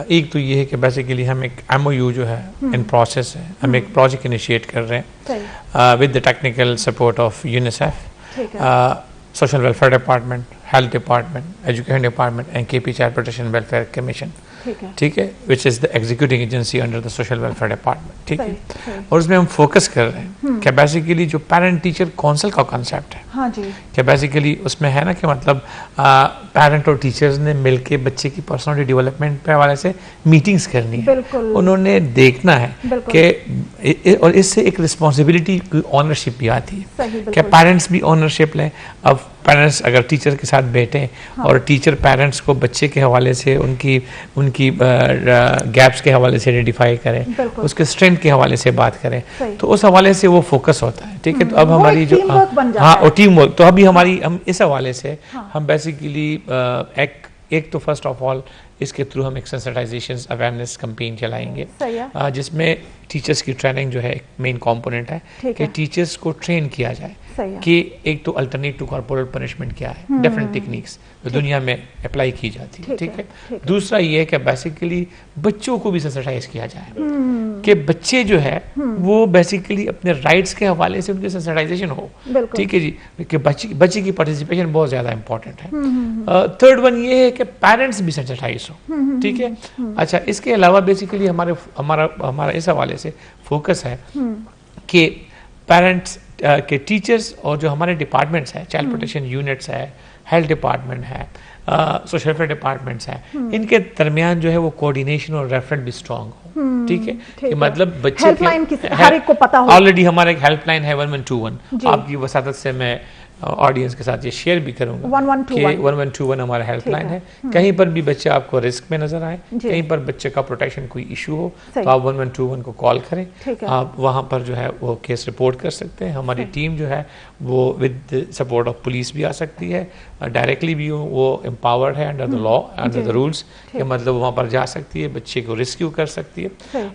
[SPEAKER 3] ایک تو یہ ہے کہ بیسیکلی ہم ایک ایم او یو جو ہے ان پروسیس ہے, ہم ایک پروجیکٹ انیشیٹ کر رہے ہیں with the technical support of UNICEF, social welfare department, health department, education department and K P child protection welfare commission, ٹھیک ہے, which is the executing agency under the social welfare department. ٹھیک ہے, اور اس میں ہم فوکس کر رہے ہیں کہ بیسیکلی جو پیرنٹ ٹیچر کونسل کا کانسیپٹ ہے, کہ بیسیکلی اس میں ہے نا کہ مطلب پیرنٹ اور ٹیچرز نے مل کے بچے کی پرسنالٹی ڈیولپمنٹ پہ حوالے سے میٹنگز کرنی ہے, انہوں نے دیکھنا ہے کہ, اور اس سے ایک رسپانسبلٹی آنرشپ بھی آتی ہے کہ پیرنٹس بھی آنرشپ لیں. اب پیرنٹس اگر ٹیچر کے ساتھ بیٹھیں اور ٹیچر پیرنٹس کو بچے کے حوالے سے ان کی گیپس کے حوالے سے آئیڈینٹیفائی کریں, اس کے اسٹرینتھ کے حوالے سے بات کریں, تو اس حوالے سے وہ فوکس ہوتا ہے. ٹھیک ہے, تو اب ہماری جو ٹیم ورک, تو ابھی ہماری ہم اس حوالے سے ہم بیسیکلی ایک تو فرسٹ آف آل اس کے تھرو ہم ایک سینسٹائزیشن اویئرنیس کمپین چلائیں گے, جس میں ٹیچرس کی ٹریننگ جو ہے ایک مین کمپوننٹ ہے کہ ٹیچرس کو ٹرین کیا جائے کہ ایک تو الٹرنیٹ ٹو کارپورل پنشمنٹ کیا ہے, ڈفرنٹ ٹیکنیکس جو دنیا میں اپلائی کی جاتی ہے. ٹھیک ہے, دوسرا یہ ہے کہ بیسیکلی بچوں کو بھی سینسٹائز کیا جائے کہ بچے جو ہے وہ بیسیکلی اپنے رائٹس کے حوالے سے ان کی سینسٹائزیشن ہو. ٹھیک ہے جی, کہ بچے کی پارٹیسپیشن بہت زیادہ امپورٹنٹ ہے. تھرڈ ون یہ ہے کہ پیرنٹس بھی سینسٹائز ہو. ٹھیک ہے, اچھا, اس کے علاوہ بیسیکلی ہمارا اس حوالے سے فوکس ہے کہ پیرنٹس کے ٹیچرز اور جو ہمارے ڈپارٹمنٹس ہیں, چائلڈ پروٹیکشن یونٹس ہے, ہیلتھ ڈپارٹمنٹ ہے, سوشل ویلفیئر ڈپارٹمنٹس ہیں, ان کے درمیان جو ہے وہ کوآرڈینیشن اور ریفرل بھی اسٹرانگ ہو. ٹھیک ہے, کہ مطلب بچے آلریڈی ہمارا ایک ہیلپ لائن ہے 1121, آپ کی وساطت سے میں آڈینس کے ساتھ یہ شیئر بھی کروں گا کہ 1121 ہمارا ہیلپ لائن ہے. کہیں پر بھی بچہ آپ کو رسک میں نظر آئے, کہیں پر بچے کا پروٹیکشن کوئی ایشو ہو, تو آپ 1121 کو کال کریں, آپ وہاں پر جو ہے وہ کیس رپورٹ کر سکتے ہیں. ہماری ٹیم جو ہے وہ ود سپورٹ آف پولیس بھی آ سکتی ہے, ڈائریکٹلی بھی وہ امپاورڈ ہے under the law, under the rules, کہ مطلب وہاں پر جا سکتی ہے, بچے کو ریسکیو کر سکتی ہے.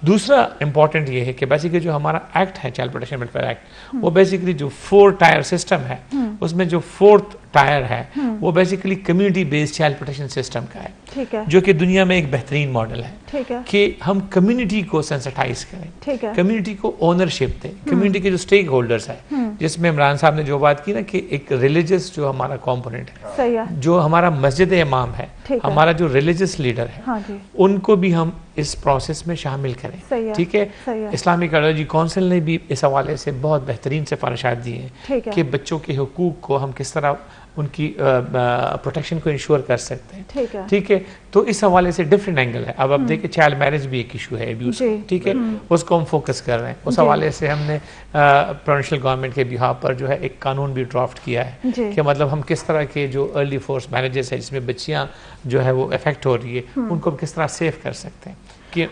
[SPEAKER 3] دوسرا امپورٹنٹ یہ ہے کہ بیسیکلی جو ہمارا ایکٹ ہے چائلڈ پروٹیکشن ویلفیئر ایکٹ, وہ بیسیکلی جو 4 ٹائر سسٹم ہے, اس میں جو 4th ٹائر ہے وہ basically community based child protection system کا ہے, جو کہ دنیا میں ایک بہترین ماڈل ہے کہ ہم کمیونٹی کو سینسٹائز کریں, کمیونٹی کو اونرشپ دیں, کمیونٹی کے جو اسٹیک ہولڈرز ہیں, جس میں عمران صاحب نے جو بات کی نا کہ ایک ریلیجس جو ہمارا کمپوننٹ ہے, جو ہمارا مسجد امام ہے, ہمارا جو ریلیجس لیڈر ہے, ان کو بھی ہم اس پروسیس میں شامل کریں. ٹھیک ہے, اسلامک کارڈیالوجی کونسل نے بھی اس حوالے سے بہت بہترین سفارشات دی ہیں کہ بچوں کے حقوق کو ہم کس طرح ان کی پروٹیکشن کو انشور کر سکتے ہیں.
[SPEAKER 1] ٹھیک
[SPEAKER 3] ہے, تو اس حوالے سے ڈفرینٹ اینگل ہے. اب آپ دیکھیں چائلڈ میرج بھی ایک ایشو ہے ابیوز, ٹھیک ہے, اس کو ہم فوکس کر رہے ہیں. اس حوالے سے ہم نے پروونشل گورنمنٹ کے بہاف پر جو ہے ایک قانون بھی ڈرافٹ کیا ہے کہ مطلب ہم کس طرح کے جو ارلی فورس میرجز ہے جس میں بچیاں جو ہے وہ افیکٹ ہو رہی ہے ان کو ہم کس طرح سیف کر سکتے ہیں.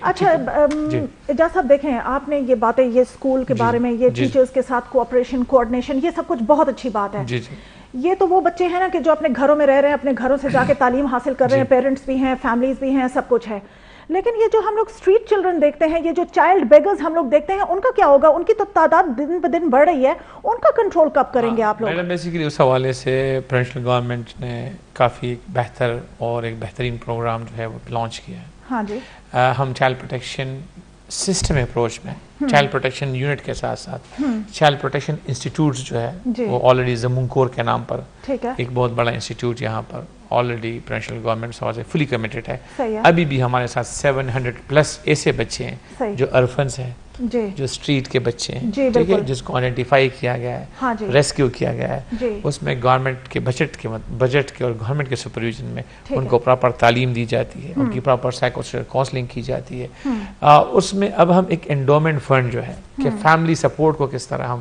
[SPEAKER 1] اچھا اعجاز صاحب دیکھیں, آپ نے یہ باتیں, یہ اسکول کے بارے میں, یہ ٹیچرز کے ساتھ کوآپریشن, کوآرڈینیشن, یہ سب کچھ بہت اچھی بات ہے. یہ تو وہ بچے ہیں نا کہ جو اپنے گھروں میں رہ رہے ہیں, اپنے گھروں سے جا کے تعلیم حاصل کر رہے ہیں, پیرنٹس بھی ہیں, فیملیز بھی ہیں, سب کچھ ہے. لیکن یہ جو ہم لوگ اسٹریٹ چلڈرن دیکھتے ہیں, یہ جو چائلڈ بیگرز ہم لوگ دیکھتے ہیں, ان کا کیا ہوگا؟ ان کی تو تعداد دن بہ دن بڑھ رہی ہے, ان کا کنٹرول کب کریں گے آپ لوگ؟
[SPEAKER 3] میڈم بیسیکلی اس حوالے سے پروونشل گورنمنٹ نے کافی بہتر اور ایک بہترین پروگرام جو ہے وہ لانچ کیا ہے.
[SPEAKER 1] ہاں جی,
[SPEAKER 3] ہم چائلڈ پروٹیکشن سسٹم اپروچ میں چائلڈ پروٹیکشن یونٹ کے ساتھ ساتھ چائلڈ پروٹیکشن انسٹیٹیوٹس جو ہے وہ آلریڈی زمون کور کے نام پر ایک بہت بڑا انسٹیٹیوٹ یہاں پر آلریڈی پروونشل گورنمنٹ سے فلی کمیٹڈ ہے. ابھی بھی ہمارے ساتھ 700+ ایسے بچے ہیں جو ارفنس ہیں, جو اسٹریٹ کے بچے ہیں, ٹھیک ہے, جس کو آئیڈینٹیفائی کیا گیا ہے, ریسکیو کیا گیا ہے. اس میں گورنمنٹ کے بجٹ کے اور گورنمنٹ کے سپرویژن میں ان کو پراپر تعلیم دی جاتی ہے, ان کی پراپر سائیکو کاؤنسلنگ کی جاتی ہے. اس میں اب ہم ایک انڈومنٹ فنڈ جو ہے کہ فیملی سپورٹ کو کس طرح ہم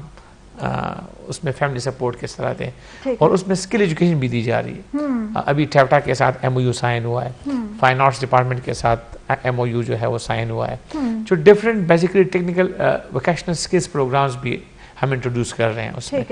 [SPEAKER 3] اس میں فیملی سپورٹ کس طرح دیں, اور اس میں اسکل ایجوکیشن بھی دی جا رہی ہے. ابھی ٹیپٹا کے ساتھ MOU سائن ہوا ہے, فائن آرٹس ڈپارٹمنٹ کے ساتھ MOU جو ہے وہ سائن ہوا ہے, جو different basically technical vocational skills programmes بھی ہم انٹروڈیوس کر رہے ہیں. اس میں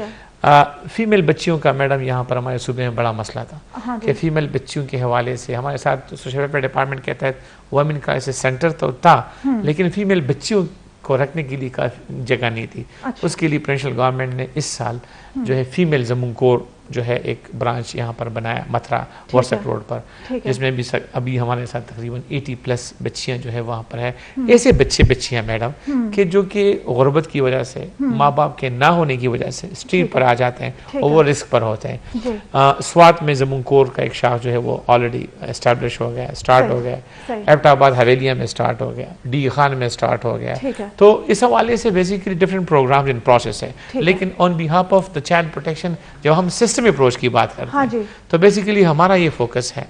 [SPEAKER 3] فیمیل بچیوں کا میڈم یہاں پر ہمارے صوبے میں بڑا مسئلہ تھا کہ فیمیل بچیوں کے حوالے سے ہمارے ساتھ سوشل ویلفیئر ڈپارٹمنٹ کے تحت وومن کرائسس سینٹر تو تھا, لیکن فیمیل بچیوں کو رکھنے کے لیے کافی جگہ نہیں تھی. اس کے لیے پروونشل گورنمنٹ نے اس سال جو ہے فیمیل زمون کور جو ہے ایک برانچ یہاں پر بنایا متھرا ورسک روڈ پر, جس میں بھی ابھی ہمارے ساتھ تقریباً 80+ بچیاں جو ہے وہاں پر ہے. ایسے بچیاں میڈم کہ جو کہ غربت کی وجہ سے, ماں باپ کے نہ ہونے کی وجہ سے اسٹریٹ پر آ جاتے ہیں اور وہ رسک پر ہوتے ہیں. سوات میں زمون کور کا ایک شاخ جو ہے وہ آلریڈی اسٹیبلش ہو گیا, اسٹارٹ ہو گیا. ایبٹ آباد حویلیہ میں اسٹارٹ ہو گیا, ڈی خان میں اسٹارٹ ہو گیا. تو اس حوالے سے basically different program in process ہے. لیکن on behalf of the child protection جب ہم سسٹم اپروچ کی بات کرتے ہیں تو بیسیکلی ہمارا یہ فوکس ہے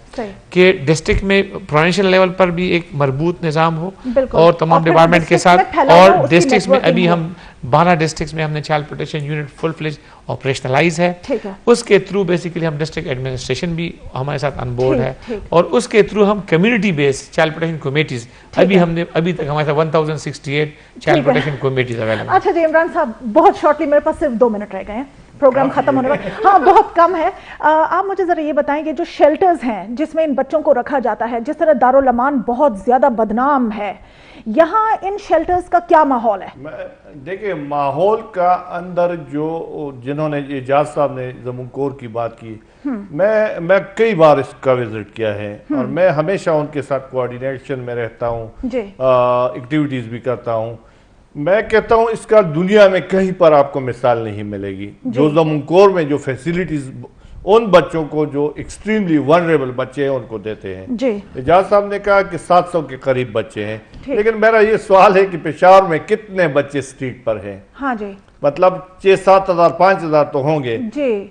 [SPEAKER 3] کہ ڈسٹرکٹ میں پروونشل لیول پر بھی ایک مربوط نظام ہو اور تمام ڈپارٹمنٹ کے ساتھ, اور ڈسٹرکٹس میں ابھی ہم 12 ڈسٹرکٹس میں ہم نے چائلڈ پروٹیکشن یونٹ فل فلیج آپریشنلائز ہے. اس کے تھرو بیسیکلی ہم ڈسٹرکٹ ایڈمنسٹریشن بھی ہمارے ساتھ آن بورڈ ہے, اور اس کے تھرو ہم community base child protection committees ابھی تک ہمارے ساتھ 1068 چائلڈ پروٹیکشن کمیٹیز اویلیبل.
[SPEAKER 1] اچھا جی عمران صاحب, بہت شارٹلی, میرے پاس صرف 2 منٹ رہ گئے ہیں, پروگرام ختم ہونے والا, ہاں بہت کم ہے. آپ مجھے ذرا یہ بتائیں کہ جو شیلٹرز ہیں جس میں ان بچوں کو رکھا جاتا ہے, جس طرح دارالامان بہت زیادہ بدنام ہے, یہاں ان شیلٹرز کا کیا ماحول ہے؟
[SPEAKER 2] دیکھیں ماحول کا اندر جو جنہوں نے اعجاز صاحب نے زمون کور کی بات کی, میں کئی بار اس کا وزٹ کیا ہے اور میں ہمیشہ ان کے ساتھ کوآرڈینیشن میں رہتا ہوں, ایکٹیویٹیز بھی کرتا ہوں. میں کہتا ہوں اس کا دنیا میں کہیں پر آپ کو مثال نہیں ملے گی. جو زمون کور میں جو فیسیلیٹیز ان بچوں کو جو ایکسٹریملی ونریبل بچے ہیں ان کو دیتے ہیں. اعجاز صاحب نے کہا کہ 700 کے قریب بچے ہیں, لیکن میرا یہ سوال ہے کہ پشاور میں کتنے بچے اسٹریٹ پر ہیں؟ مطلب 6-7 ہزار 5 ہزار تو ہوں گے.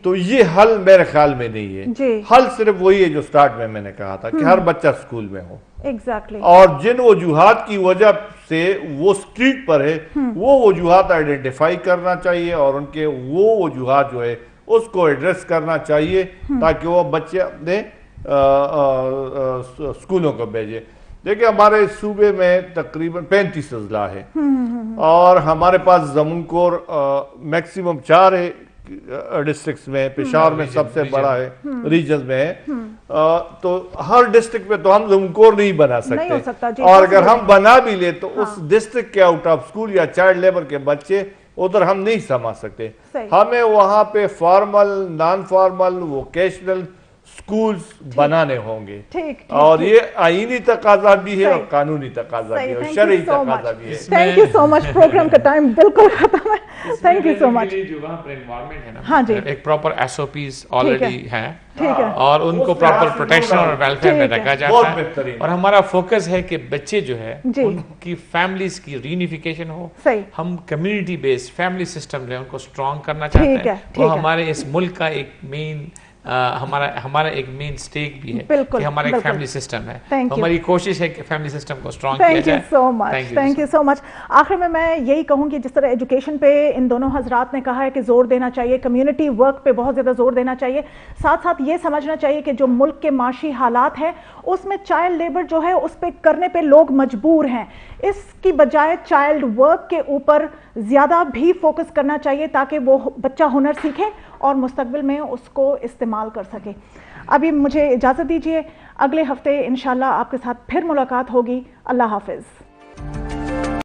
[SPEAKER 2] تو یہ حل میرے خیال میں نہیں ہے. حل صرف وہی ہے جو سٹارٹ میں نے کہا تھا کہ ہر بچہ سکول میں ہو. اور جن وجوہات کی وجہ سے وہ سٹریٹ پر ہے وہ وجوہات آئیڈینٹیفائی کرنا چاہیے اور ان کے وہ وجوہات جو ہے اس کو ایڈریس کرنا چاہیے تاکہ وہ بچے اپنے سکولوں کو بھیجے. دیکھیں ہمارے صوبے میں تقریباً 35 اضلاع ہے اور ہمارے پاس زمون کور میکسیمم 4 ہے ڈسٹرکٹس میں. پشاور میں سب سے بڑا ہے, ریجنز میں ہے. تو ہر ڈسٹرکٹ میں تو ہم زمون کور نہیں بنا سکتے, اور اگر ہم بنا بھی لے تو اس ڈسٹرکٹ کے آؤٹ آف اسکول یا چائلڈ لیبر کے بچے ادھر ہم نہیں سما سکتے. ہمیں وہاں پہ formal, non formal, vocational schools بنانے ہوں گے, اور یہ آئینی تقاضا بھی ہے اور قانونی تقاضا بھی ہے اور شرعی تقاضا بھی ہے.
[SPEAKER 1] Thank you so much. Programme کا ٹائم بالکل ختم ہے. Thank you so much.
[SPEAKER 3] جو وہاں پر انوائرمنٹ ہے نا, ایک پراپر SOPs آلریڈی ہیں
[SPEAKER 1] ٹھیک ہے,
[SPEAKER 3] اور ان کو پراپر پروٹیکشن اور ویلفیئر میں رکھا جاتا ہے, اور ہمارا فوکس ہے کہ بچے جو ہے ان کی فیملیز کی ریونیفیکیشن ہو. ہم کمیونٹی بیس فیملی سسٹم جو ہے ان کو اسٹرانگ کرنا چاہتے ہیں. وہ ہمارے اس ملک کا ایک مین ہمارا ایک مین اسٹیک بھی ہے
[SPEAKER 1] بالکل
[SPEAKER 3] کہ ہمارا ایک فیملی سسٹم ہے.
[SPEAKER 1] Thank you.
[SPEAKER 3] ہماری کوشش ہے کہ فیملی سسٹم کو اسٹرانگ کیا جائے.
[SPEAKER 1] تھینک یو سو مچ. آخر میں یہی کہوں گی جس طرح ایجوکیشن پہ ان دونوں حضرات نے کہا ہے کہ زور دینا چاہیے, کمیونٹی ورک پہ بہت زیادہ زور دینا چاہیے, ساتھ ساتھ یہ سمجھنا چاہیے کہ جو ملک کے معاشی حالات ہیں اس میں چائلڈ لیبر جو ہے اس پہ کرنے پہ لوگ مجبور ہیں. اس کی بجائے چائلڈ ورک کے اوپر زیادہ بھی فوکس کرنا چاہیے تاکہ وہ بچہ ہنر سیکھے اور مستقبل میں اس کو استعمال کر سکے. ابھی مجھے اجازت دیجیے, اگلے ہفتے انشاءاللہ آپ کے ساتھ پھر ملاقات ہوگی. اللہ حافظ.